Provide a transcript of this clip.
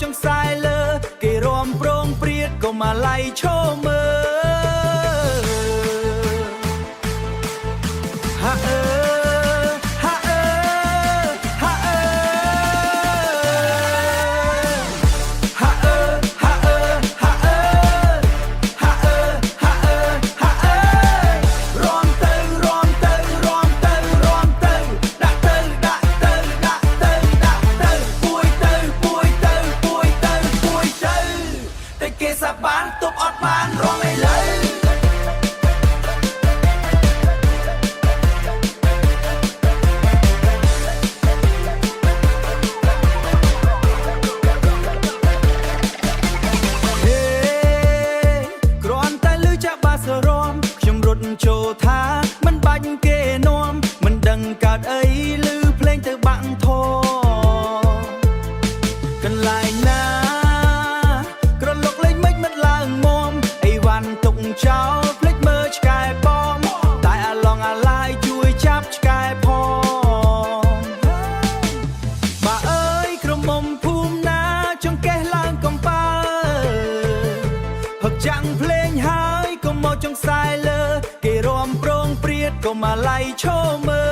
ចង់សាយលើគេរំប្រងព្រាតក៏មកឡៃឈោមើហាអើហាអើហាអើហាអើហាអើហាអើហាអើហាអើហាអើរំទៅរំទៅរំទៅរំទៅដាក់ទៅដាក់ទៅដាក់ទៅដាក់ទៅពួយទៅពួយទៅពួយទៅពួយទៅតែគេសាបានទប់អត់បានរំឲ្យលើចូលថាមិនបាច់គេនាំមិនដឹងកើតអីឮភ្លេងទៅបាក់ធរកន្លែងណាក្រឡុកលេងមិនមិនឡើងមុំអីវ៉ាន់ទុកចោលភ្លេចមើលឆ្កែបងតែអាឡងអាឡាយជួយចាប់ឆ្កែផងបើអើយក្រុមមុំភូមិណាចង្កេះឡើងកំពើហឹកចាំងភ្លេងហើយក៏មកចង្សាយលើគេរំប្រងព្រាតក៏មកឡៃឈោមើ